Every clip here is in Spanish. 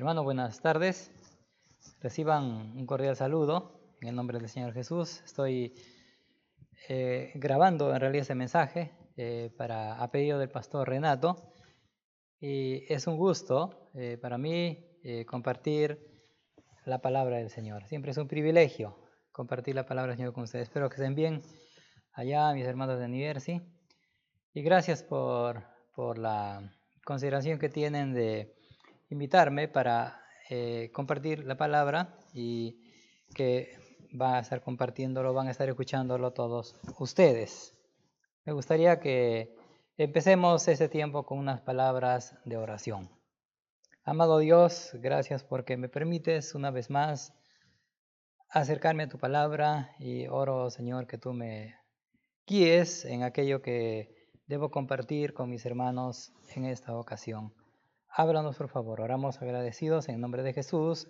Hermanos, buenas tardes. Reciban un cordial saludo en el nombre del Señor Jesús. Estoy grabando en realidad este mensaje a pedido del pastor Renato. Y es un gusto para mí compartir la palabra del Señor. Siempre es un privilegio compartir la palabra del Señor con ustedes. Espero que estén bien allá, mis hermanos de Universi. Y gracias por la consideración que tienen de invitarme para compartir la palabra y que van a estar compartiéndolo, van a estar escuchándolo todos ustedes. Me gustaría que empecemos ese tiempo con unas palabras de oración. Amado Dios, gracias porque me permites una vez más acercarme a tu palabra y oro, Señor, que tú me guíes en aquello que debo compartir con mis hermanos en esta ocasión. Háblanos, por favor. Oramos agradecidos en nombre de Jesús.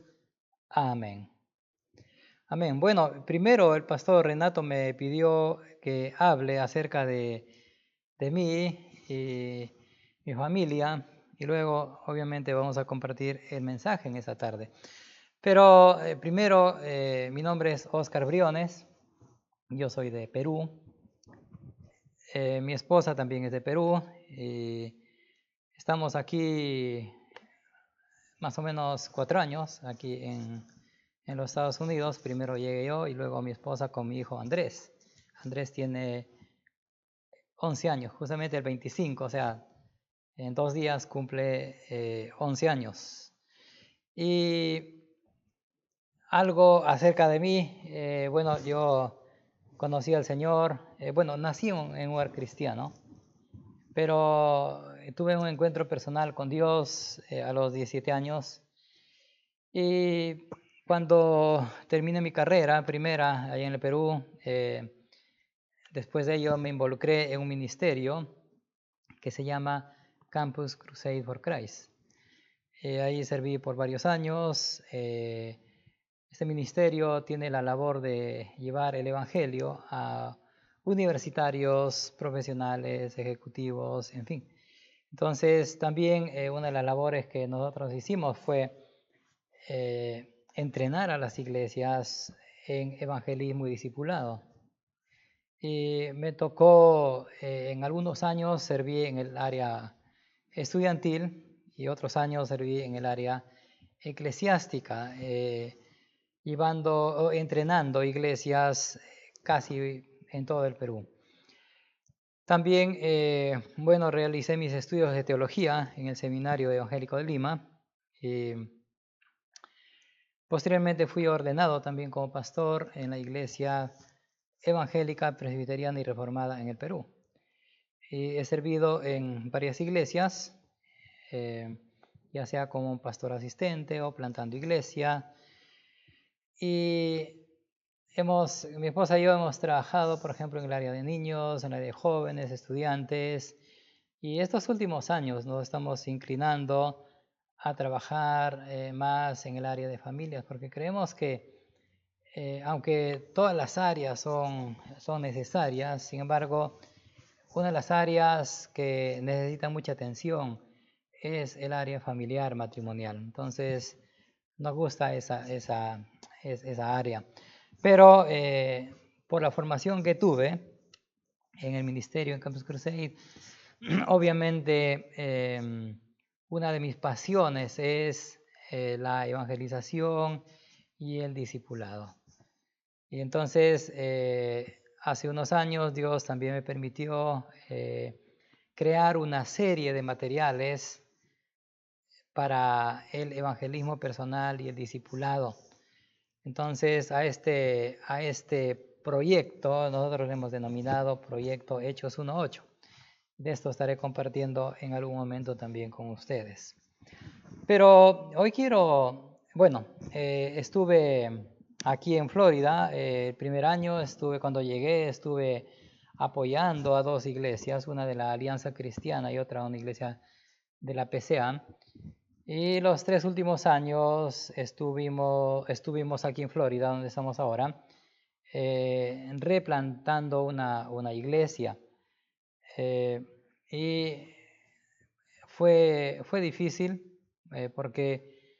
Amén. Amén. Bueno, primero el pastor Renato me pidió que hable acerca de mí y mi familia, y luego obviamente vamos a compartir el mensaje en esta tarde. Pero primero, mi nombre es Oscar Briones, yo soy de Perú. Mi esposa también es de Perú y estamos aquí más o menos 4 años aquí en los Estados Unidos. Primero llegué yo y luego mi esposa con mi hijo Andrés. Andrés tiene 11 años, justamente el 25, o sea, en 2 días cumple 11 años. Y algo acerca de mí, bueno, yo conocí al Señor, nací en un hogar cristiano, pero tuve un encuentro personal con Dios a los 17 años. Y cuando terminé mi carrera primera allá en el Perú, después de ello me involucré en un ministerio que se llama Campus Crusade for Christ. Ahí serví por varios años. Este ministerio tiene la labor de llevar el evangelio a universitarios, profesionales, ejecutivos, en fin. Entonces también una de las labores que nosotros hicimos fue entrenar a las iglesias en evangelismo y discipulado. Y me tocó en algunos años serví en el área estudiantil y otros años serví en el área eclesiástica, entrenando iglesias casi en todo el Perú. También, realicé mis estudios de teología en el Seminario Evangélico de Lima. Posteriormente fui ordenado también como pastor en la iglesia evangélica, presbiteriana y reformada en el Perú. Y he servido en varias iglesias, ya sea como un pastor asistente o plantando iglesia. Y mi esposa y yo hemos trabajado, por ejemplo, en el área de niños, en el área de jóvenes, estudiantes. Y estos últimos años nos estamos inclinando a trabajar más en el área de familias, porque creemos que aunque todas las áreas son necesarias, sin embargo, una de las áreas que necesita mucha atención es el área familiar matrimonial. Entonces, nos gusta esa área. Pero por la formación que tuve en el ministerio en Campus Crusade, obviamente una de mis pasiones es la evangelización y el discipulado. Y entonces, hace unos años Dios también me permitió crear una serie de materiales para el evangelismo personal y el discipulado. Entonces, a este proyecto nosotros le hemos denominado Proyecto Hechos 1.8. De esto estaré compartiendo en algún momento también con ustedes. Pero hoy estuve aquí en Florida, el primer año cuando llegué, estuve apoyando a 2 iglesias, una de la Alianza Cristiana y otra una iglesia de la PCA. Y los 3 últimos años estuvimos aquí en Florida, donde estamos ahora, replantando una iglesia. Y fue difícil porque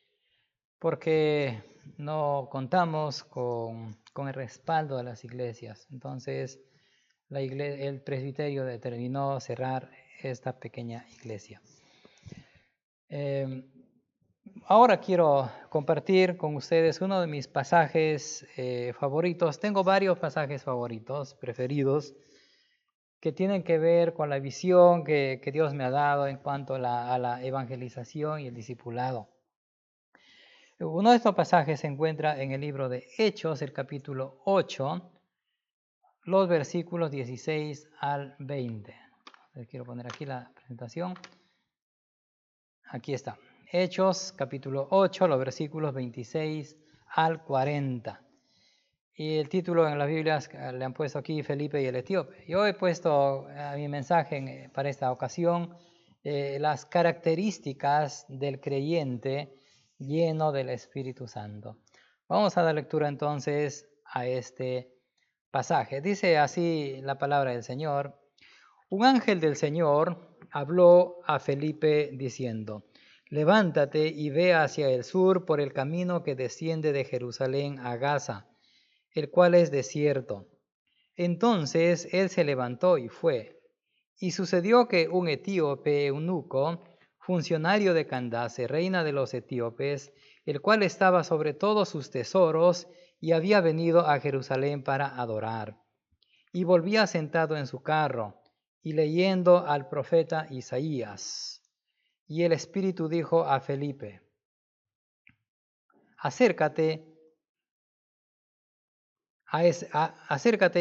porque no contamos con el respaldo de las iglesias. Entonces, el presbiterio determinó cerrar esta pequeña iglesia. Ahora quiero compartir con ustedes uno de mis pasajes favoritos. Tengo varios pasajes favoritos, preferidos, que tienen que ver con la visión que Dios me ha dado en cuanto a la evangelización y el discipulado. Uno de estos pasajes se encuentra en el libro de Hechos, el capítulo 8, los versículos 16 al 20. Les quiero poner aquí la presentación. Aquí está. Hechos, capítulo 8, los versículos 26 al 40. Y el título en las Biblias le han puesto aquí Felipe y el etíope. Yo he puesto a mi mensaje para esta ocasión las características del creyente lleno del Espíritu Santo. Vamos a dar lectura entonces a este pasaje. Dice así la palabra del Señor. Un ángel del Señor habló a Felipe diciendo: levántate y ve hacia el sur por el camino que desciende de Jerusalén a Gaza, el cual es desierto. Entonces él se levantó y fue. Y sucedió que un etíope eunuco, funcionario de Candace, reina de los etíopes, el cual estaba sobre todos sus tesoros y había venido a Jerusalén para adorar, y volvía sentado en su carro y leyendo al profeta Isaías. Y el Espíritu dijo a Felipe: acércate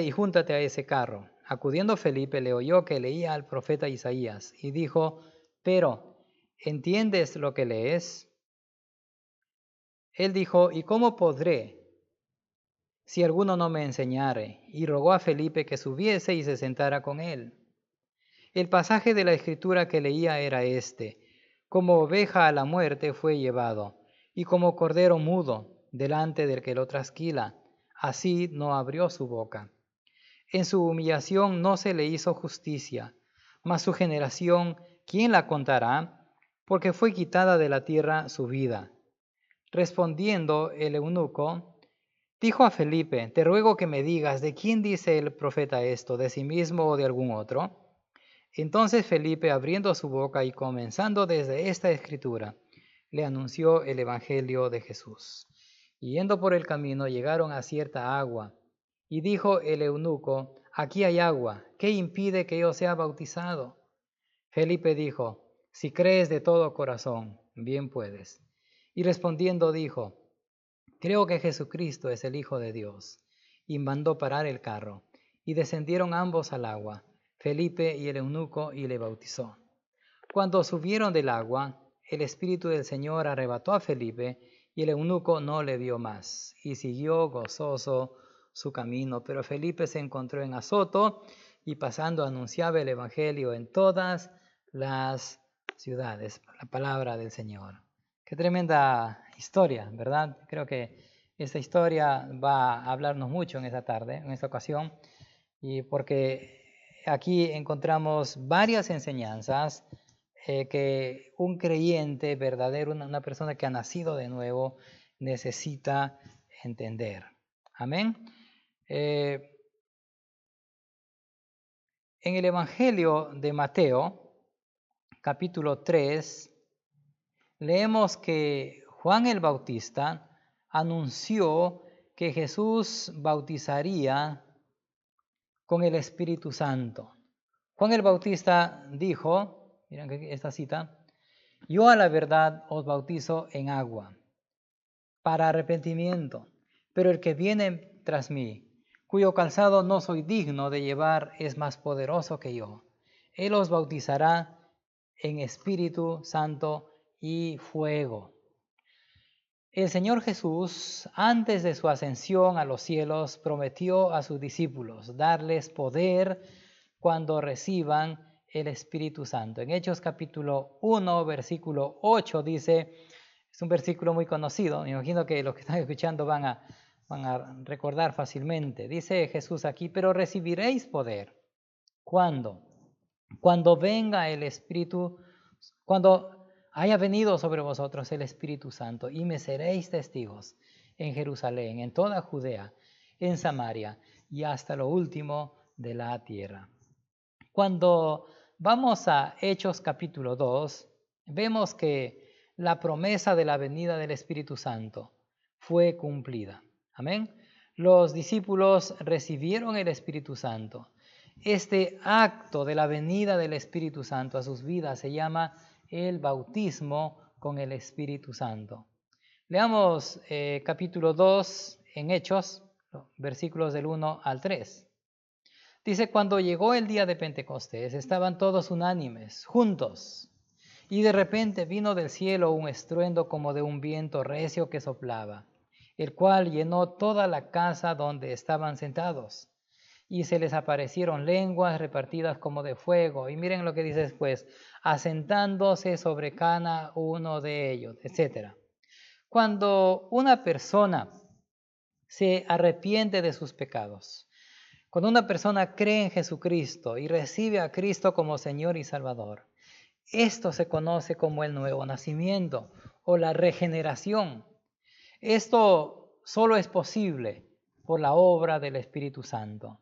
y júntate a ese carro. Acudiendo Felipe, le oyó que leía al profeta Isaías y dijo: pero, ¿entiendes lo que lees? Él dijo: ¿y cómo podré, si alguno no me enseñare? Y rogó a Felipe que subiese y se sentara con él. El pasaje de la Escritura que leía era este: como oveja a la muerte fue llevado, y como cordero mudo delante del que lo trasquila, así no abrió su boca. En su humillación no se le hizo justicia, mas su generación, ¿quién la contará? Porque fue quitada de la tierra su vida. Respondiendo el eunuco, dijo a Felipe: te ruego que me digas, ¿de quién dice el profeta esto? ¿De sí mismo o de algún otro? Entonces Felipe, abriendo su boca y comenzando desde esta escritura, le anunció el evangelio de Jesús. Y yendo por el camino, llegaron a cierta agua. Y dijo el eunuco: aquí hay agua, ¿qué impide que yo sea bautizado? Felipe dijo: si crees de todo corazón, bien puedes. Y respondiendo dijo: creo que Jesucristo es el Hijo de Dios. Y mandó parar el carro. Y descendieron ambos al agua, Felipe y el eunuco, y le bautizó. Cuando subieron del agua, el Espíritu del Señor arrebató a Felipe, y el eunuco no le vio más, y siguió gozoso su camino. Pero Felipe se encontró en Azoto, y pasando anunciaba el Evangelio en todas las ciudades. La palabra del Señor. Qué tremenda historia, ¿verdad? Creo que esta historia va a hablarnos mucho en esta tarde, en esta ocasión, y porque aquí encontramos varias enseñanzas que un creyente verdadero, una persona que ha nacido de nuevo, necesita entender. Amén. En el Evangelio de Mateo, capítulo 3, leemos que Juan el Bautista anunció que Jesús bautizaría con el Espíritu Santo. Juan el Bautista dijo, miren esta cita: yo a la verdad os bautizo en agua para arrepentimiento, pero el que viene tras mí, cuyo calzado no soy digno de llevar, es más poderoso que yo. Él os bautizará en Espíritu Santo y fuego. El Señor Jesús, antes de su ascensión a los cielos, prometió a sus discípulos darles poder cuando reciban el Espíritu Santo. En Hechos capítulo 1, versículo 8 dice, es un versículo muy conocido, me imagino que los que están escuchando van a recordar fácilmente. Dice Jesús aquí: pero recibiréis poder. ¿Cuándo? Cuando venga el Espíritu, cuando haya venido sobre vosotros el Espíritu Santo y me seréis testigos en Jerusalén, en toda Judea, en Samaria y hasta lo último de la tierra. Cuando vamos a Hechos capítulo 2, vemos que la promesa de la venida del Espíritu Santo fue cumplida. Amén. Los discípulos recibieron el Espíritu Santo. Este acto de la venida del Espíritu Santo a sus vidas se llama el bautismo con el Espíritu Santo. Leamos capítulo 2 en Hechos, versículos del 1 al 3. Dice, cuando llegó el día de Pentecostés, estaban todos unánimes, juntos, y de repente vino del cielo un estruendo como de un viento recio que soplaba, el cual llenó toda la casa donde estaban sentados. Y se les aparecieron lenguas repartidas como de fuego. Y miren lo que dice después, asentándose sobre cada uno de ellos, etc. Cuando una persona se arrepiente de sus pecados, cuando una persona cree en Jesucristo y recibe a Cristo como Señor y Salvador, esto se conoce como el nuevo nacimiento o la regeneración. Esto solo es posible por la obra del Espíritu Santo.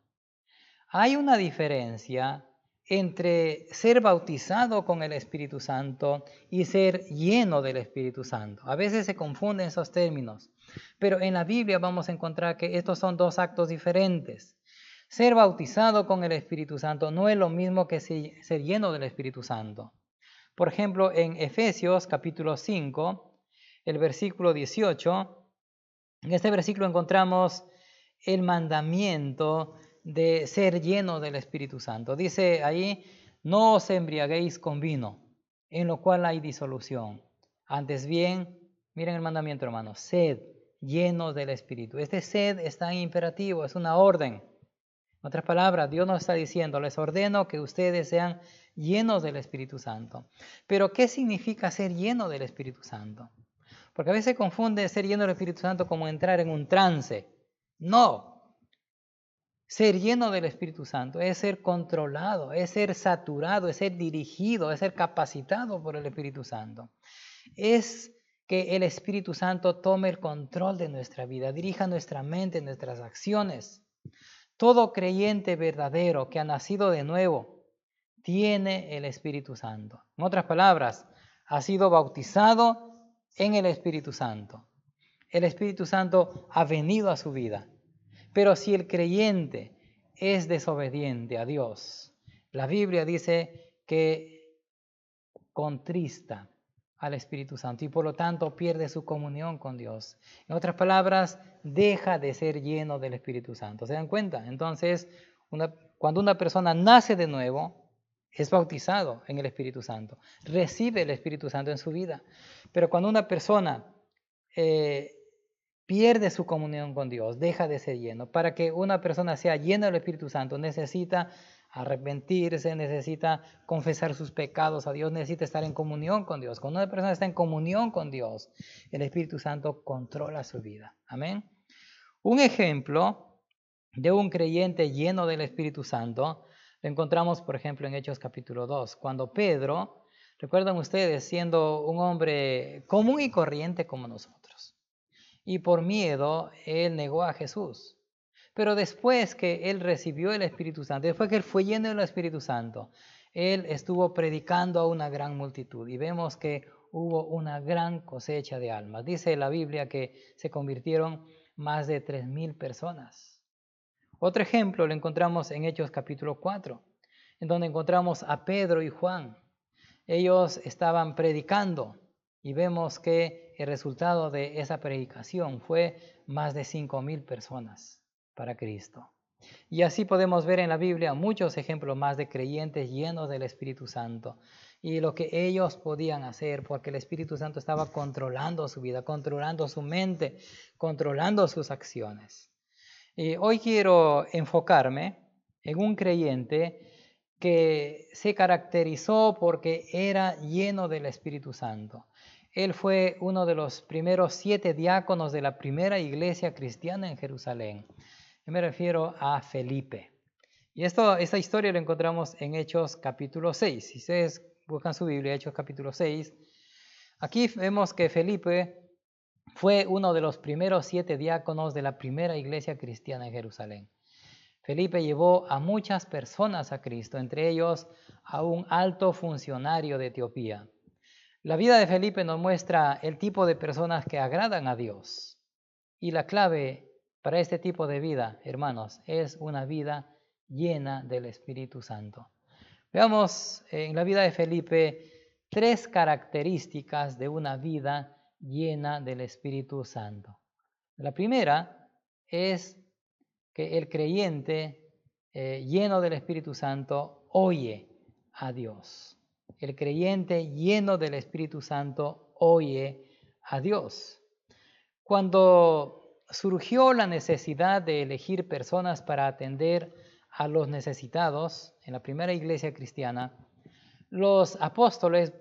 Hay una diferencia entre ser bautizado con el Espíritu Santo y ser lleno del Espíritu Santo. A veces se confunden esos términos, pero en la Biblia vamos a encontrar que estos son dos actos diferentes. Ser bautizado con el Espíritu Santo no es lo mismo que ser lleno del Espíritu Santo. Por ejemplo, en Efesios capítulo 5, el versículo 18, en este versículo encontramos el mandamiento de ser lleno del Espíritu Santo. Dice ahí, no os embriaguéis con vino, en lo cual hay disolución. Antes bien, miren el mandamiento, hermanos, sed llenos del Espíritu. Este sed está en imperativo, es una orden. En otras palabras, Dios nos está diciendo, les ordeno que ustedes sean llenos del Espíritu Santo. Pero, ¿qué significa ser lleno del Espíritu Santo? Porque a veces se confunde ser lleno del Espíritu Santo como entrar en un trance. No. Ser lleno del Espíritu Santo es ser controlado, es ser saturado, es ser dirigido, es ser capacitado por el Espíritu Santo. Es que el Espíritu Santo tome el control de nuestra vida, dirija nuestra mente, nuestras acciones. Todo creyente verdadero que ha nacido de nuevo tiene el Espíritu Santo. En otras palabras, ha sido bautizado en el Espíritu Santo. El Espíritu Santo ha venido a su vida. Pero si el creyente es desobediente a Dios, la Biblia dice que contrista al Espíritu Santo y por lo tanto pierde su comunión con Dios. En otras palabras, deja de ser lleno del Espíritu Santo. ¿Se dan cuenta? Entonces, cuando una persona nace de nuevo, es bautizado en el Espíritu Santo, recibe el Espíritu Santo en su vida. Pero cuando una persona pierde su comunión con Dios, deja de ser lleno. Para que una persona sea llena del Espíritu Santo, necesita arrepentirse, necesita confesar sus pecados a Dios, necesita estar en comunión con Dios. Cuando una persona está en comunión con Dios, el Espíritu Santo controla su vida. Amén. Un ejemplo de un creyente lleno del Espíritu Santo lo encontramos, por ejemplo, en Hechos capítulo 2, cuando Pedro, recuerdan ustedes, siendo un hombre común y corriente como nosotros, y por miedo él negó a Jesús. Pero después que él recibió el Espíritu Santo, después que él fue lleno del Espíritu Santo, él estuvo predicando a una gran multitud y vemos que hubo una gran cosecha de almas. Dice la Biblia que se convirtieron más de 3,000 personas. Otro ejemplo lo encontramos en Hechos capítulo 4, en donde encontramos a Pedro y Juan. Ellos estaban predicando y vemos que el resultado de esa predicación fue más de 5,000 personas para Cristo. Y así podemos ver en la Biblia muchos ejemplos más de creyentes llenos del Espíritu Santo y lo que ellos podían hacer porque el Espíritu Santo estaba controlando su vida, controlando su mente, controlando sus acciones. Y hoy quiero enfocarme en un creyente que se caracterizó porque era lleno del Espíritu Santo. Él fue uno de los primeros 7 diáconos de la primera iglesia cristiana en Jerusalén. Yo me refiero a Felipe. Y esta historia la encontramos en Hechos capítulo 6. Si ustedes buscan su Biblia, Hechos capítulo 6, Aquí vemos que Felipe fue uno de los primeros 7 diáconos de la primera iglesia cristiana en Jerusalén. Felipe llevó a muchas personas a Cristo, entre ellos a un alto funcionario de Etiopía. La vida de Felipe nos muestra el tipo de personas que agradan a Dios. Y la clave para este tipo de vida, hermanos, es una vida llena del Espíritu Santo. Veamos en la vida de Felipe 3 características de una vida llena del Espíritu Santo. La primera es que el creyente lleno del Espíritu Santo oye a Dios. El creyente lleno del Espíritu Santo oye a Dios. Cuando surgió la necesidad de elegir personas para atender a los necesitados en la primera iglesia cristiana, los apóstoles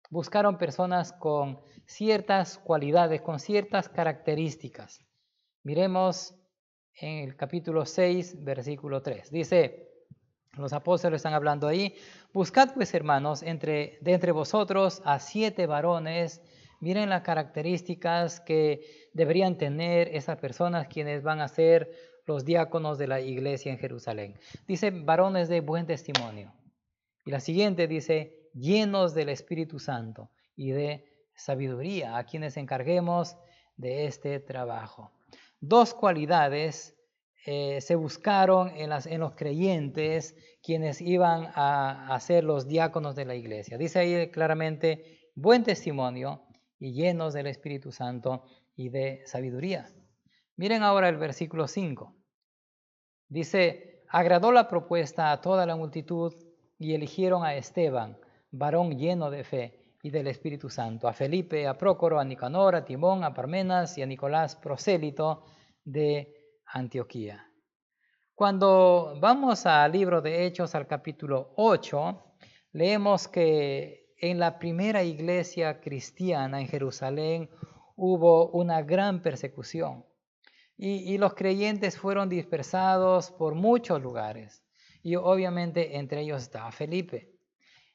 buscaron personas con ciertas cualidades, con ciertas características. Miremos en el capítulo 6, versículo 3. Dice, los apóstoles están hablando ahí, buscad pues hermanos de entre vosotros a 7 varones. Miren las características que deberían tener esas personas quienes van a ser los diáconos de la iglesia en Jerusalén. Dice, varones de buen testimonio. Y la siguiente dice, llenos del Espíritu Santo y de sabiduría, a quienes encarguemos de este trabajo. 2 cualidades se buscaron en los creyentes quienes iban a ser los diáconos de la iglesia. Dice ahí claramente, buen testimonio y llenos del Espíritu Santo y de sabiduría. Miren ahora el versículo 5. Dice, agradó la propuesta a toda la multitud y eligieron a Esteban, varón lleno de fe y del Espíritu Santo, a Felipe, a Prócoro, a Nicanor, a Timón, a Parmenas y a Nicolás, prosélito de Antioquía. Cuando vamos al libro de Hechos, al capítulo 8, leemos que en la primera iglesia cristiana en Jerusalén hubo una gran persecución. Y los creyentes fueron dispersados por muchos lugares. Y obviamente entre ellos estaba Felipe.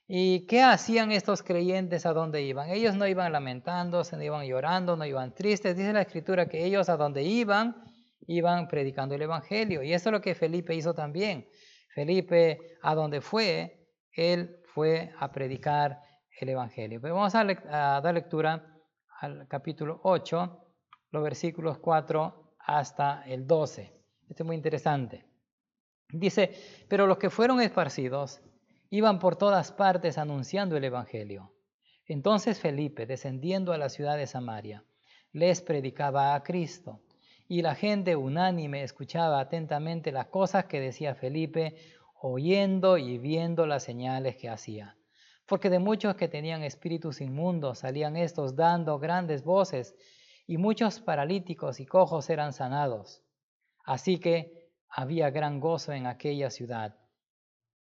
¿Y qué hacían estos creyentes a dónde iban? Ellos no iban lamentándose, no iban llorando, no iban tristes. Dice la Escritura que ellos a donde iban predicando el Evangelio. Y eso es lo que Felipe hizo también. Felipe a donde fue, él fue a predicar el Evangelio. Pero vamos a dar lectura al capítulo 8, los versículos 4 hasta el 12. Esto es muy interesante. Dice, pero los que fueron esparcidos iban por todas partes anunciando el Evangelio. Entonces Felipe, descendiendo a la ciudad de Samaria, les predicaba a Cristo. Y la gente unánime escuchaba atentamente las cosas que decía Felipe, oyendo y viendo las señales que hacía. Porque de muchos que tenían espíritus inmundos salían estos dando grandes voces, y muchos paralíticos y cojos eran sanados. Así que había gran gozo en aquella ciudad.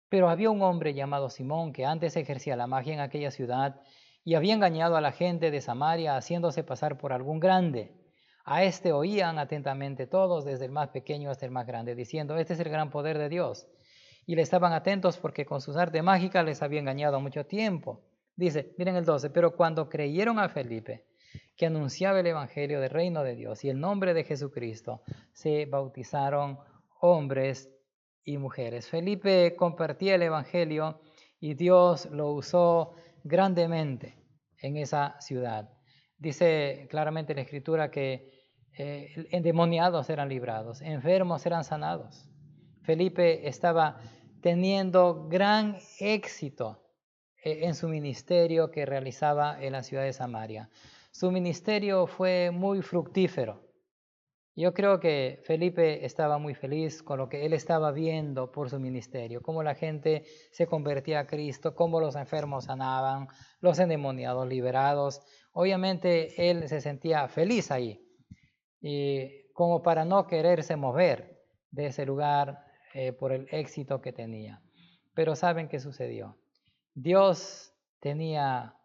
Pero había un hombre llamado Simón que antes ejercía la magia en aquella ciudad y había engañado a la gente de Samaria haciéndose pasar por algún grande. A este oían atentamente todos, desde el más pequeño hasta el más grande, diciendo, este es el gran poder de Dios. Y le estaban atentos porque con sus artes mágicas les había engañado mucho tiempo. Dice, miren el 12, pero cuando creyeron a Felipe, que anunciaba el evangelio del reino de Dios y el nombre de Jesucristo, se bautizaron hombres y mujeres. Felipe compartía el evangelio y Dios lo usó grandemente en esa ciudad. Dice claramente la Escritura que endemoniados eran librados, enfermos eran sanados. Felipe estaba teniendo gran éxito en su ministerio que realizaba en la ciudad de Samaria. Su ministerio fue muy fructífero. Yo creo que Felipe estaba muy feliz con lo que él estaba viendo por su ministerio, cómo la gente se convertía a Cristo, cómo los enfermos sanaban, los endemoniados liberados. Obviamente él se sentía feliz ahí, y como para no quererse mover de ese lugar por el éxito que tenía. Pero ¿saben qué sucedió? Dios tenía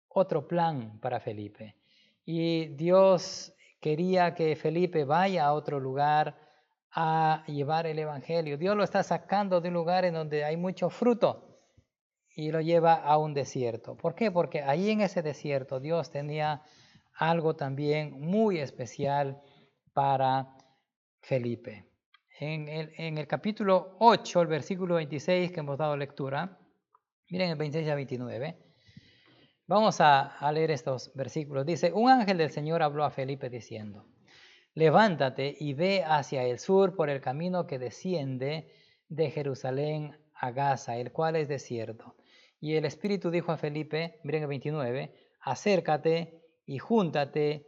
otro plan para Felipe y Dios quería que Felipe vaya a otro lugar a llevar el evangelio. Dios lo está sacando de un lugar en donde hay mucho fruto y lo lleva a un desierto. ¿Por qué? Porque ahí en ese desierto Dios tenía algo también muy especial para Felipe. En el capítulo 8, el versículo 26 que hemos dado lectura, miren el 26 a 29. Vamos a leer estos versículos. Dice, un ángel del Señor habló a Felipe diciendo, levántate y ve hacia el sur por el camino que desciende de Jerusalén a Gaza, el cual es desierto. Y el Espíritu dijo a Felipe, miren el 29, acércate y júntate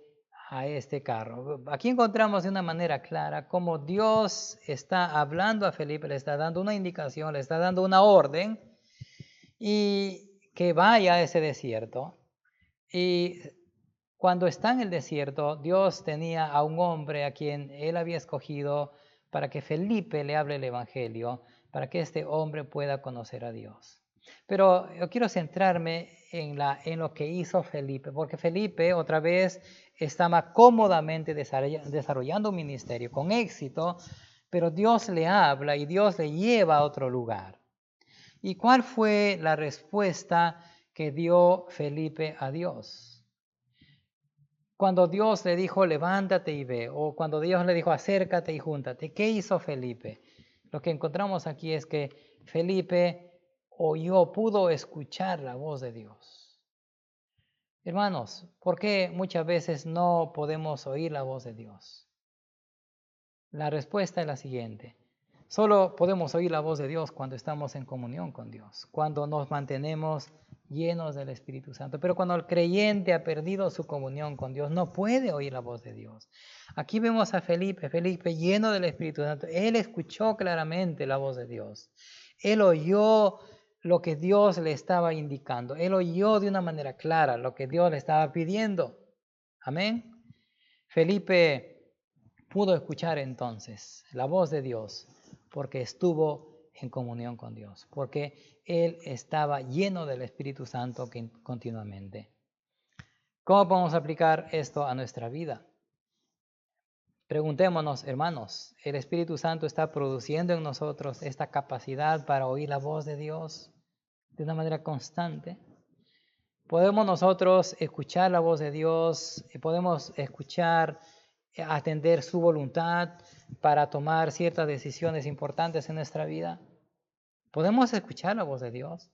a este carro. Aquí encontramos de una manera clara cómo Dios está hablando a Felipe, le está dando una indicación, le está dando una orden y que vaya a ese desierto. Y cuando está en el desierto, Dios tenía a un hombre a quien él había escogido para que Felipe le hable el evangelio, para que este hombre pueda conocer a Dios. Pero yo quiero centrarme en lo que hizo Felipe, porque Felipe otra vez estaba cómodamente desarrollando un ministerio con éxito, pero Dios le habla y Dios le lleva a otro lugar. ¿Y cuál fue la respuesta que dio Felipe a Dios? Cuando Dios le dijo, levántate y ve, o cuando Dios le dijo, acércate y júntate, ¿qué hizo Felipe? Lo que encontramos aquí es que Felipe pudo escuchar la voz de Dios. Hermanos, ¿por qué muchas veces no podemos oír la voz de Dios? La respuesta es la siguiente. Solo podemos oír la voz de Dios cuando estamos en comunión con Dios, cuando nos mantenemos llenos del Espíritu Santo. Pero cuando el creyente ha perdido su comunión con Dios, no puede oír la voz de Dios. Aquí vemos a Felipe lleno del Espíritu Santo. Él escuchó claramente la voz de Dios. Él oyó lo que Dios le estaba indicando. Él oyó de una manera clara lo que Dios le estaba pidiendo. Amén. Felipe pudo escuchar entonces la voz de Dios porque estuvo en comunión con Dios, porque él estaba lleno del Espíritu Santo continuamente. ¿Cómo podemos aplicar esto a nuestra vida? Preguntémonos, hermanos, ¿el Espíritu Santo está produciendo en nosotros esta capacidad para oír la voz de Dios de una manera constante? ¿Podemos nosotros escuchar la voz de Dios? ¿Podemos escuchar, atender su voluntad para tomar ciertas decisiones importantes en nuestra vida? ¿Podemos escuchar la voz de Dios?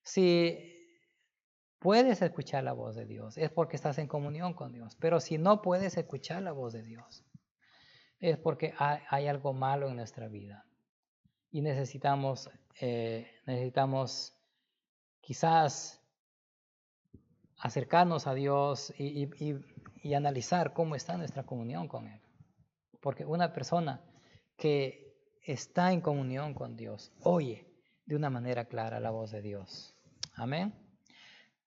Si puedes escuchar la voz de Dios, es porque estás en comunión con Dios. Pero si no puedes escuchar la voz de Dios, es porque hay algo malo en nuestra vida. Y necesitamos quizás acercarnos a Dios y analizar cómo está nuestra comunión con Él. Porque una persona que está en comunión con Dios oye de una manera clara la voz de Dios. Amén.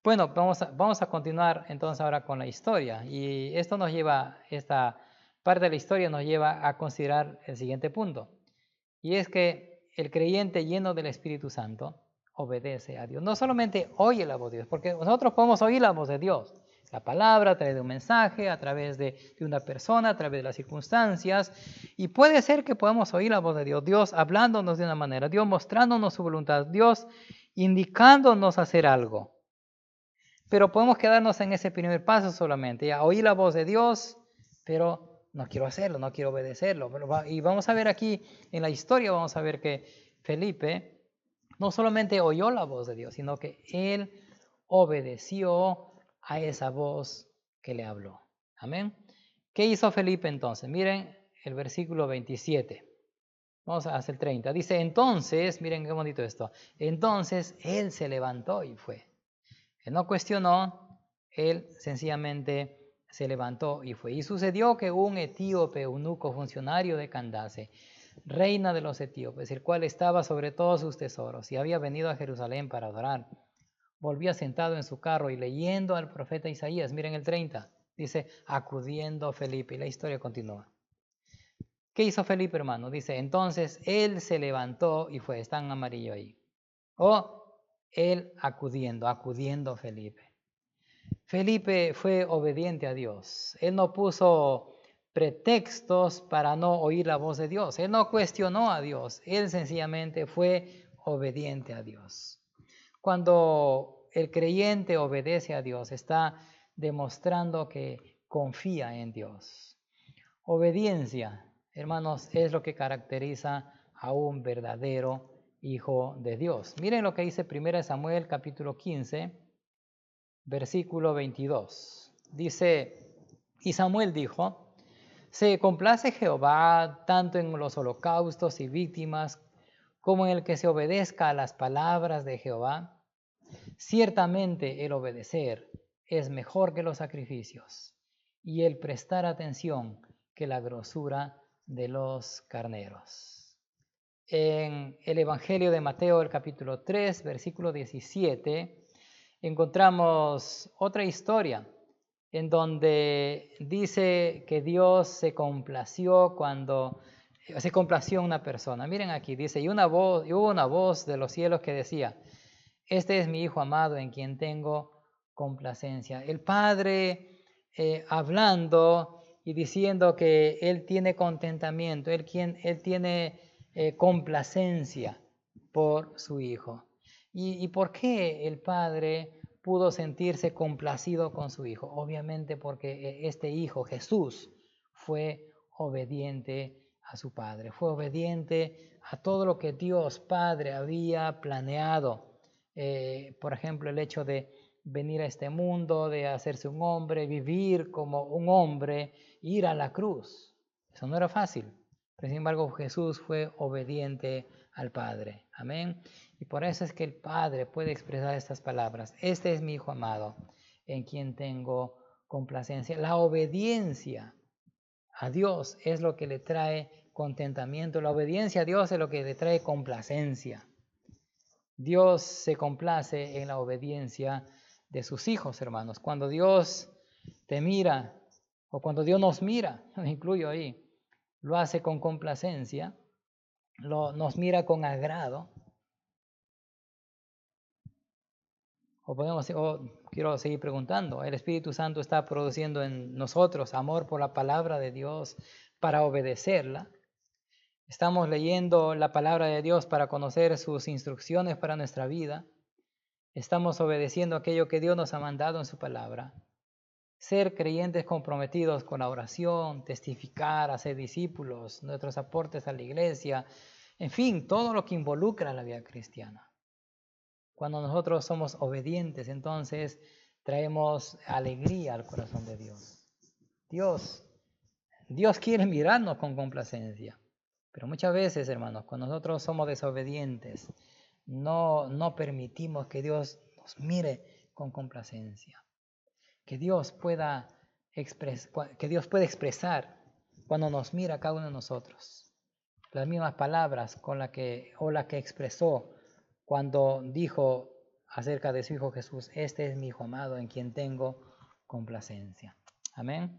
Bueno, vamos a continuar entonces ahora con la historia. Y esta parte de la historia nos lleva a considerar el siguiente punto. Y es que el creyente lleno del Espíritu Santo obedece a Dios. No solamente oye la voz de Dios, porque nosotros podemos oír la voz de Dios. La palabra, a través de un mensaje, a través de una persona, a través de las circunstancias. Y puede ser que podamos oír la voz de Dios. Dios hablándonos de una manera, Dios mostrándonos su voluntad, Dios indicándonos hacer algo. Pero podemos quedarnos en ese primer paso solamente. Ya oí la voz de Dios, pero no quiero hacerlo, no quiero obedecerlo. Y vamos a ver aquí en la historia, vamos a ver que Felipe no solamente oyó la voz de Dios, sino que él obedeció a esa voz que le habló. Amén. ¿Qué hizo Felipe entonces? Miren el versículo 27. Vamos a hacer el 30. Dice, entonces, miren qué bonito esto. Entonces él se levantó y fue. Él no cuestionó, él sencillamente se levantó y fue. Y sucedió que un etíope, eunuco, funcionario de Candace, reina de los etíopes, el cual estaba sobre todos sus tesoros y había venido a Jerusalén para adorar, volvía sentado en su carro y leyendo al profeta Isaías. Miren el 30, dice, acudiendo Felipe, y la historia continúa. ¿Qué hizo Felipe, hermano? Dice, entonces él se levantó y fue. Está en amarillo ahí. Él acudiendo Felipe. Felipe fue obediente a Dios. Él no puso pretextos para no oír la voz de Dios. Él no cuestionó a Dios. Él sencillamente fue obediente a Dios. Cuando el creyente obedece a Dios, está demostrando que confía en Dios. Obediencia, hermanos, es lo que caracteriza a un verdadero hijo de Dios. Miren lo que dice 1 Samuel capítulo 15, versículo 22. Dice, y Samuel dijo, se complace Jehová tanto en los holocaustos y víctimas como en el que se obedezca a las palabras de Jehová. Ciertamente el obedecer es mejor que los sacrificios y el prestar atención que la grosura de los carneros. En el Evangelio de Mateo, el capítulo 3, versículo 17, encontramos otra historia en donde dice que Dios se complació en una persona. Miren aquí, dice, y hubo una voz de los cielos que decía, este es mi Hijo amado en quien tengo complacencia. El Padre hablando y diciendo que Él tiene contentamiento, Él tiene complacencia por su Hijo. ¿Y por qué el Padre pudo sentirse complacido con su Hijo? Obviamente porque este Hijo, Jesús, fue obediente a su Padre, fue obediente a todo lo que Dios Padre había planeado. Por ejemplo, el hecho de venir a este mundo, de hacerse un hombre, vivir como un hombre, ir a la cruz. Eso no era fácil. Pero sin embargo, Jesús fue obediente al Padre. Amén. Y por eso es que el Padre puede expresar estas palabras. Este es mi Hijo amado, en quien tengo complacencia. La obediencia a Dios es lo que le trae contentamiento. La obediencia a Dios es lo que le trae complacencia. Dios se complace en la obediencia de sus hijos, hermanos. Cuando Dios te mira, o cuando Dios nos mira, me incluyo ahí, lo hace con complacencia, nos mira con agrado. Quiero seguir preguntando, ¿el Espíritu Santo está produciendo en nosotros amor por la palabra de Dios para obedecerla? ¿Estamos leyendo la palabra de Dios para conocer sus instrucciones para nuestra vida? ¿Estamos obedeciendo aquello que Dios nos ha mandado en su palabra? Ser creyentes comprometidos con la oración, testificar, hacer discípulos, nuestros aportes a la iglesia, en fin, todo lo que involucra la vida cristiana. Cuando nosotros somos obedientes, entonces traemos alegría al corazón de Dios. Dios quiere mirarnos con complacencia, pero muchas veces, hermanos, cuando nosotros somos desobedientes, no permitimos que Dios nos mire con complacencia. Que Dios pueda expresar cuando nos mira a cada uno de nosotros las mismas palabras la que expresó cuando dijo acerca de su Hijo Jesús, este es mi Hijo amado en quien tengo complacencia. Amén.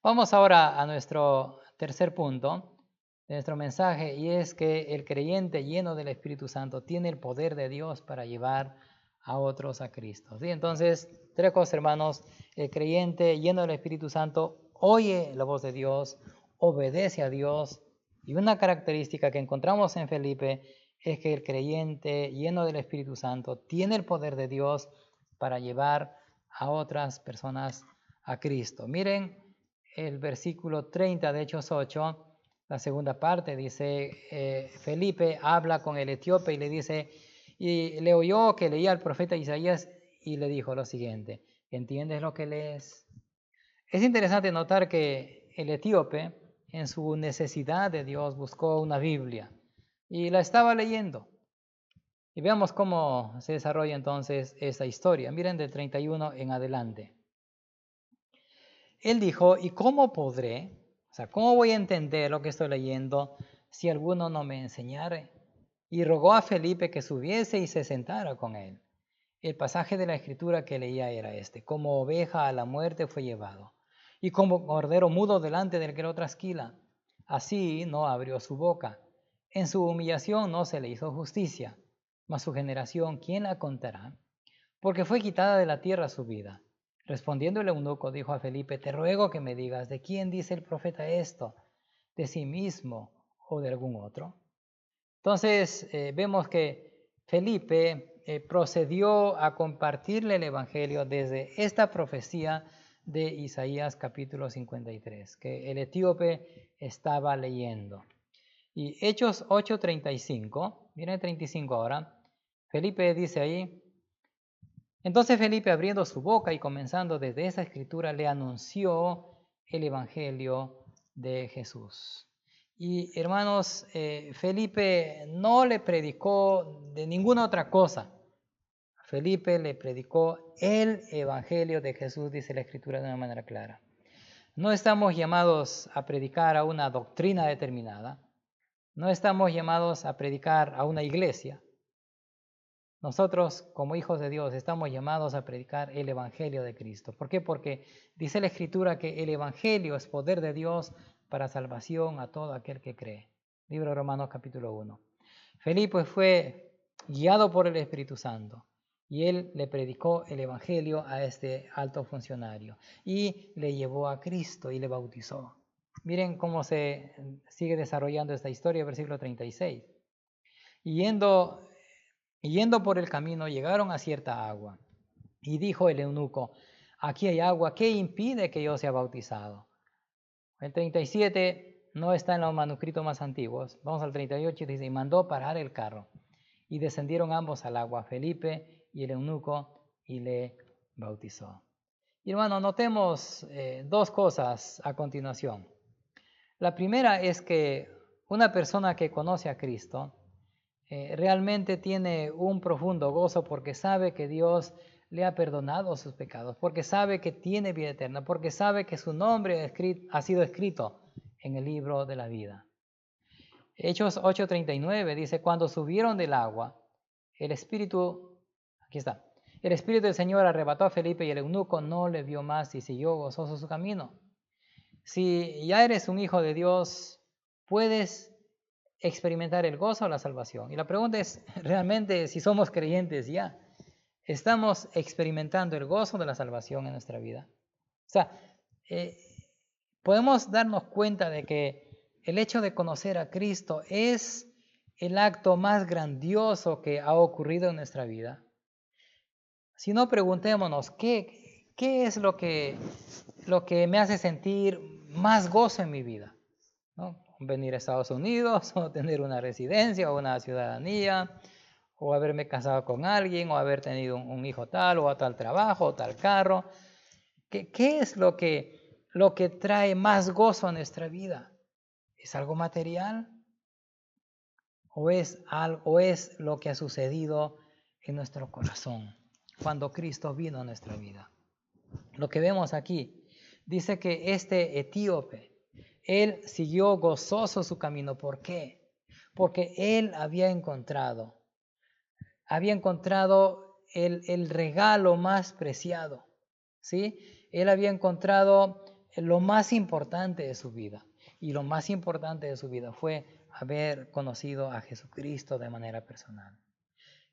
Vamos ahora a nuestro tercer punto de nuestro mensaje, y es que el creyente lleno del Espíritu Santo tiene el poder de Dios para llevar a otros a Cristo. ¿Sí? Entonces, tres cosas, hermanos. El creyente lleno del Espíritu Santo oye la voz de Dios, obedece a Dios, y una característica que encontramos en Felipe es que el creyente lleno del Espíritu Santo tiene el poder de Dios para llevar a otras personas a Cristo. Miren el versículo 30 de Hechos 8, la segunda parte, dice, Felipe habla con el etíope y le dice, y le oyó que leía al profeta Isaías y le dijo lo siguiente, ¿entiendes lo que lees? Es interesante notar que el etíope, en su necesidad de Dios, buscó una Biblia y la estaba leyendo. Y veamos cómo se desarrolla entonces esta historia. Miren del 31 en adelante. Él dijo, ¿y cómo podré? O sea, ¿cómo voy a entender lo que estoy leyendo si alguno no me enseñare? Y rogó a Felipe que subiese y se sentara con él. El pasaje de la escritura que leía era este: como oveja a la muerte fue llevado, y como cordero mudo delante del que lo trasquila, así no abrió su boca. En su humillación no se le hizo justicia, mas su generación, ¿quién la contará? Porque fue quitada de la tierra su vida. Respondiendo el eunuco, dijo a Felipe, te ruego que me digas, ¿de quién dice el profeta esto? ¿De sí mismo o de algún otro? Entonces vemos que Felipe procedió a compartirle el Evangelio desde esta profecía de Isaías capítulo 53, que el etíope estaba leyendo. Y Hechos 8:35, miren 35 ahora, Felipe dice ahí: entonces Felipe, abriendo su boca y comenzando desde esa escritura, le anunció el Evangelio de Jesús. Y hermanos, Felipe no le predicó de ninguna otra cosa. Felipe le predicó el Evangelio de Jesús, dice la escritura de una manera clara. No estamos llamados a predicar a una doctrina determinada. No estamos llamados a predicar a una iglesia. Nosotros, como hijos de Dios, estamos llamados a predicar el Evangelio de Cristo. ¿Por qué? Porque dice la Escritura que el Evangelio es poder de Dios para salvación a todo aquel que cree. Libro de Romanos capítulo 1. Felipe fue guiado por el Espíritu Santo y él le predicó el Evangelio a este alto funcionario y le llevó a Cristo y le bautizó. Miren cómo se sigue desarrollando esta historia, versículo 36. Yendo por el camino, llegaron a cierta agua. Y dijo el eunuco: aquí hay agua, ¿qué impide que yo sea bautizado? El 37 no está en los manuscritos más antiguos. Vamos al 38 y dice: y mandó parar el carro. Y descendieron ambos al agua, Felipe y el eunuco, y le bautizó. Y hermano, notemos dos cosas a continuación. La primera es que una persona que conoce a Cristo realmente tiene un profundo gozo porque sabe que Dios le ha perdonado sus pecados, porque sabe que tiene vida eterna, porque sabe que su nombre ha sido escrito en el libro de la vida. Hechos 8:39 dice: cuando subieron del agua, el Espíritu del Señor arrebató a Felipe y el eunuco no le vio más y siguió gozoso su camino. Si ya eres un hijo de Dios, puedes experimentar el gozo o la salvación. Y la pregunta es, realmente, si somos creyentes ya, ¿estamos experimentando el gozo de la salvación en nuestra vida? O sea, podemos darnos cuenta de que el hecho de conocer a Cristo es el acto más grandioso que ha ocurrido en nuestra vida. Si no, preguntémonos, ¿qué es lo que me hace sentir más gozo en mi vida? ¿No? Venir a Estados Unidos, o tener una residencia, o una ciudadanía, o haberme casado con alguien, o haber tenido un hijo tal, o tal trabajo, o tal carro. ¿Qué es lo que trae más gozo a nuestra vida? ¿Es algo material? ¿O es lo que ha sucedido en nuestro corazón cuando Cristo vino a nuestra vida? Lo que vemos aquí dice que este etíope, él siguió gozoso su camino. ¿Por qué? Porque él había encontrado el regalo más preciado, ¿sí? Él había encontrado lo más importante de su vida. Y lo más importante de su vida fue haber conocido a Jesucristo de manera personal.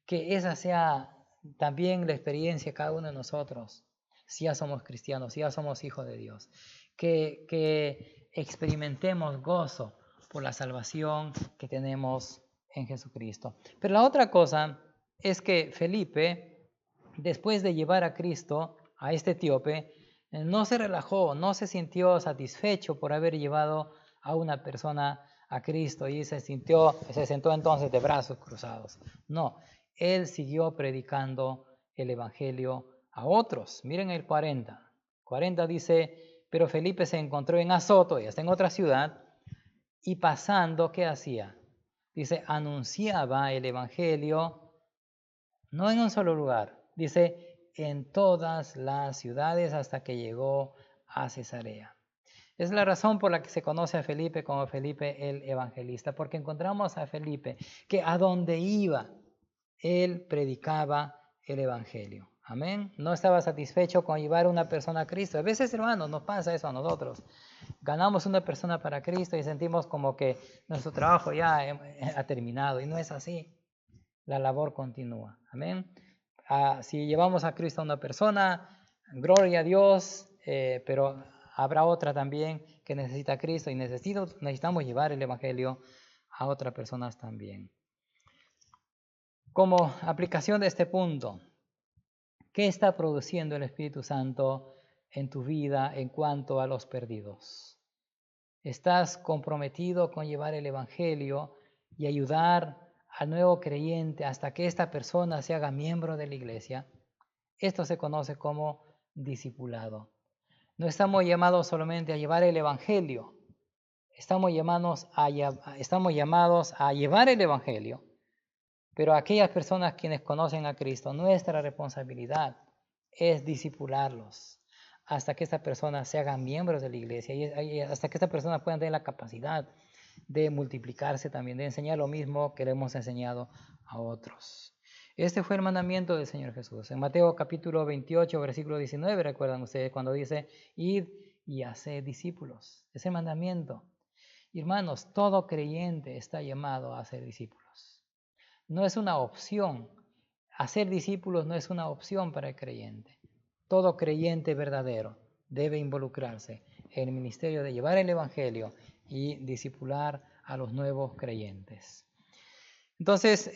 Que esa sea también la experiencia de cada uno de nosotros, si ya somos cristianos, si ya somos hijos de Dios. Que experimentemos gozo por la salvación que tenemos en Jesucristo. Pero la otra cosa es que Felipe, después de llevar a Cristo a este etíope, no se relajó, no se sintió satisfecho por haber llevado a una persona a Cristo y se sentó entonces de brazos cruzados. No, él siguió predicando el evangelio a otros. Miren el 40. 40 dice: pero Felipe se encontró en Azoto, y está en otra ciudad, y pasando, ¿qué hacía? Dice, anunciaba el evangelio, no en un solo lugar, dice, en todas las ciudades hasta que llegó a Cesarea. Es la razón por la que se conoce a Felipe como Felipe el evangelista, porque encontramos a Felipe que a donde iba, él predicaba el evangelio. Amén. No estaba satisfecho con llevar a una persona a Cristo. A veces, hermanos, nos pasa eso a nosotros. Ganamos una persona para Cristo y sentimos como que nuestro trabajo ya ha terminado, y no es así. La labor continúa. Amén. Si llevamos a Cristo a una persona, gloria a Dios, pero habrá otra también que necesita a Cristo y necesitamos llevar el evangelio a otras personas también. Como aplicación de este punto, ¿qué está produciendo el Espíritu Santo en tu vida en cuanto a los perdidos? ¿Estás comprometido con llevar el Evangelio y ayudar al nuevo creyente hasta que esta persona se haga miembro de la iglesia? Esto se conoce como discipulado. No estamos llamados solamente a llevar el Evangelio, estamos llamados a llevar el Evangelio, pero aquellas personas quienes conocen a Cristo, nuestra responsabilidad es discipularlos hasta que esta persona se haga miembros de la iglesia y hasta que esta persona pueda tener la capacidad de multiplicarse también, de enseñar lo mismo que le hemos enseñado a otros. Este fue el mandamiento del Señor Jesús. En Mateo capítulo 28, versículo 19, recuerdan ustedes cuando dice, id y haced discípulos. Es el mandamiento. Hermanos, todo creyente está llamado a ser discípulos. No es una opción. Hacer discípulos no es una opción para el creyente. Todo creyente verdadero debe involucrarse en el ministerio de llevar el Evangelio y discipular a los nuevos creyentes. Entonces,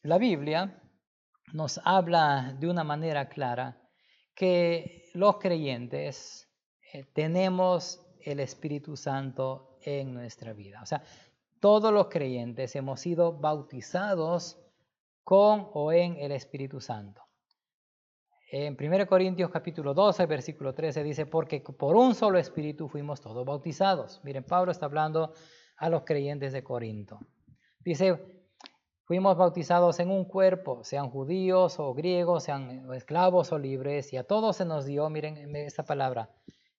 la Biblia nos habla de una manera clara que los creyentes tenemos el Espíritu Santo en nuestra vida. O sea, todos los creyentes hemos sido bautizados con o en el Espíritu Santo. En 1 Corintios capítulo 12, versículo 13 dice, porque por un solo Espíritu fuimos todos bautizados. Miren, Pablo está hablando a los creyentes de Corinto. Dice, fuimos bautizados en un cuerpo, sean judíos o griegos, sean esclavos o libres, y a todos se nos dio, miren esta palabra,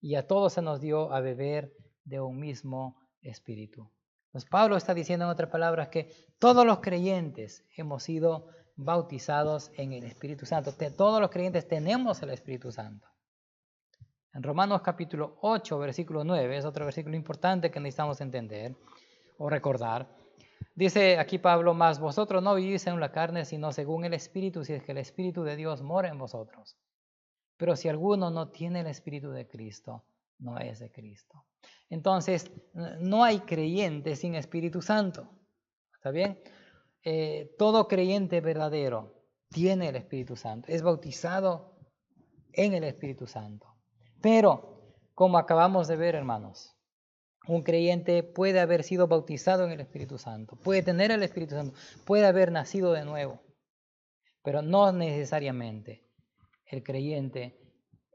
y a todos se nos dio a beber de un mismo Espíritu. Pues Pablo está diciendo en otras palabras que todos los creyentes hemos sido bautizados en el Espíritu Santo. Todos los creyentes tenemos el Espíritu Santo. En Romanos capítulo 8, versículo 9, es otro versículo importante que necesitamos entender o recordar. Dice aquí Pablo, mas vosotros no vivís en la carne, sino según el Espíritu, si es que el Espíritu de Dios mora en vosotros. Pero si alguno no tiene el Espíritu de Cristo, no es de Cristo. Entonces, no hay creyente sin Espíritu Santo. ¿Está bien? Todo creyente verdadero tiene el Espíritu Santo, es bautizado en el Espíritu Santo. Pero, como acabamos de ver, hermanos, un creyente puede haber sido bautizado en el Espíritu Santo, puede tener el Espíritu Santo, puede haber nacido de nuevo, pero no necesariamente el creyente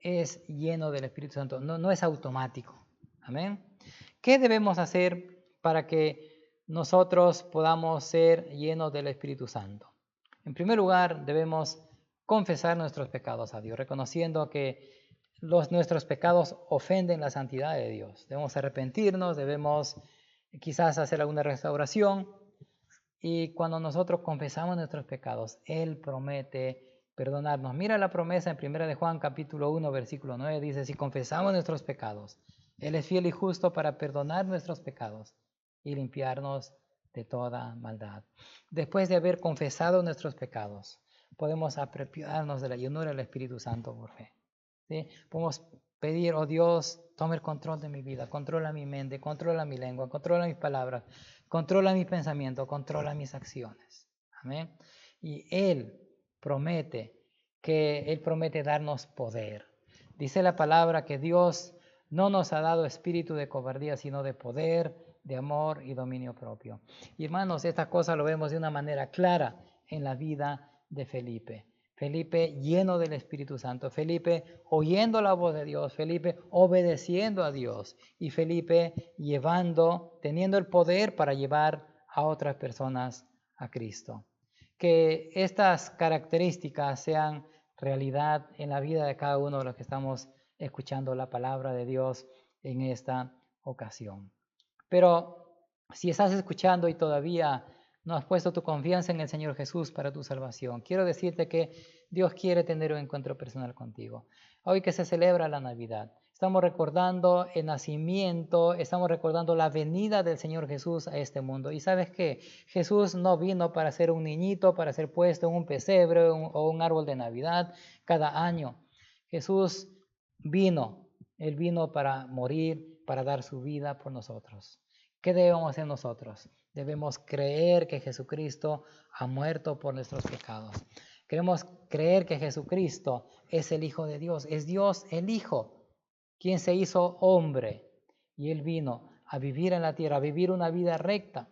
es lleno del Espíritu Santo, no es automático. Amén. ¿Qué debemos hacer para que nosotros podamos ser llenos del Espíritu Santo? En primer lugar, debemos confesar nuestros pecados a Dios, reconociendo que nuestros pecados ofenden la santidad de Dios. Debemos arrepentirnos, debemos quizás hacer alguna restauración, y cuando nosotros confesamos nuestros pecados, Él promete perdonarnos. Mira la promesa en 1 de Juan capítulo 1, versículo 9, dice, si confesamos nuestros pecados, Él es fiel y justo para perdonar nuestros pecados y limpiarnos de toda maldad. Después de haber confesado nuestros pecados, podemos apropiarnos de la llenura del Espíritu Santo por fe. ¿Sí? Podemos pedir, oh Dios, toma el control de mi vida, controla mi mente, controla mi lengua, controla mis palabras, controla mis pensamientos, controla mis acciones. Amén. Y Él promete darnos poder. Dice la palabra que Dios no nos ha dado espíritu de cobardía, sino de poder, de amor y dominio propio. Y hermanos, esta cosa lo vemos de una manera clara en la vida de Felipe. Felipe lleno del Espíritu Santo, Felipe oyendo la voz de Dios, Felipe obedeciendo a Dios y Felipe teniendo el poder para llevar a otras personas a Cristo. Que estas características sean realidad en la vida de cada uno de los que estamos escuchando la palabra de Dios en esta ocasión. Pero si estás escuchando y todavía no has puesto tu confianza en el Señor Jesús para tu salvación, quiero decirte que Dios quiere tener un encuentro personal contigo. Hoy que se celebra la Navidad, estamos recordando el nacimiento, estamos recordando la venida del Señor Jesús a este mundo. Y ¿sabes qué? Jesús no vino para ser un niñito, para ser puesto en un pesebre o un árbol de Navidad cada año. Jesús Él vino para morir, para dar su vida por nosotros. ¿Qué debemos hacer nosotros? Debemos creer que Jesucristo ha muerto por nuestros pecados. Queremos creer que Jesucristo es el Hijo de Dios, es Dios el Hijo, quien se hizo hombre. Y Él vino a vivir en la tierra, a vivir una vida recta.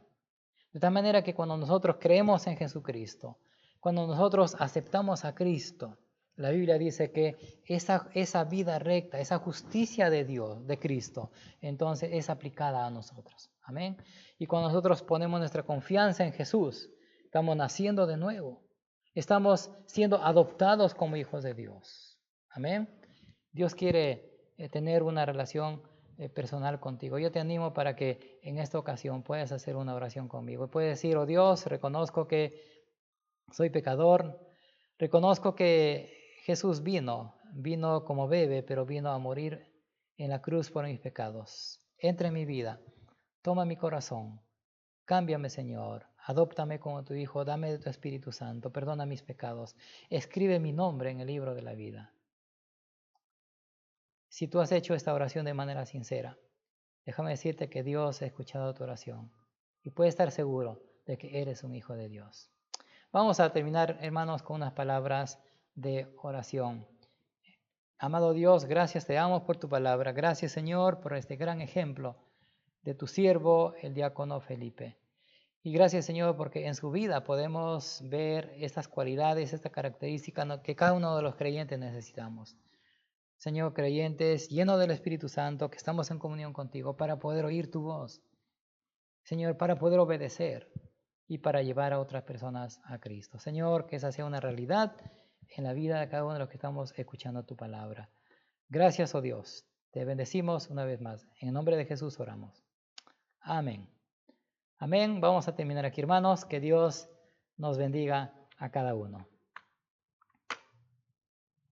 De tal manera que cuando nosotros creemos en Jesucristo, cuando nosotros aceptamos a Cristo, la Biblia dice que esa vida recta, esa justicia de Dios, de Cristo, entonces es aplicada a nosotros. Amén. Y cuando nosotros ponemos nuestra confianza en Jesús, estamos naciendo de nuevo. Estamos siendo adoptados como hijos de Dios. Amén. Dios quiere tener una relación personal contigo. Yo te animo para que en esta ocasión puedas hacer una oración conmigo. Puedes decir: oh Dios, reconozco que soy pecador, reconozco que Jesús vino como bebé, pero vino a morir en la cruz por mis pecados. Entra en mi vida, toma mi corazón, cámbiame, Señor, adóptame como tu Hijo, dame de tu Espíritu Santo, perdona mis pecados, escribe mi nombre en el libro de la vida. Si tú has hecho esta oración de manera sincera, déjame decirte que Dios ha escuchado tu oración y puedes estar seguro de que eres un hijo de Dios. Vamos a terminar, hermanos, con unas palabras de oración. Amado Dios, gracias te damos por tu palabra. Gracias, Señor, por este gran ejemplo de tu siervo, el diácono Felipe. Y gracias, Señor, porque en su vida podemos ver estas cualidades, esta característica que cada uno de los creyentes necesitamos. Señor, creyentes, llenos del Espíritu Santo, que estamos en comunión contigo para poder oír tu voz. Señor, para poder obedecer y para llevar a otras personas a Cristo. Señor, que esa sea una realidad en la vida de cada uno de los que estamos escuchando tu palabra. Gracias, oh Dios. Te bendecimos una vez más. En el nombre de Jesús oramos. Amén. Amén. Vamos a terminar aquí, hermanos. Que Dios nos bendiga a cada uno.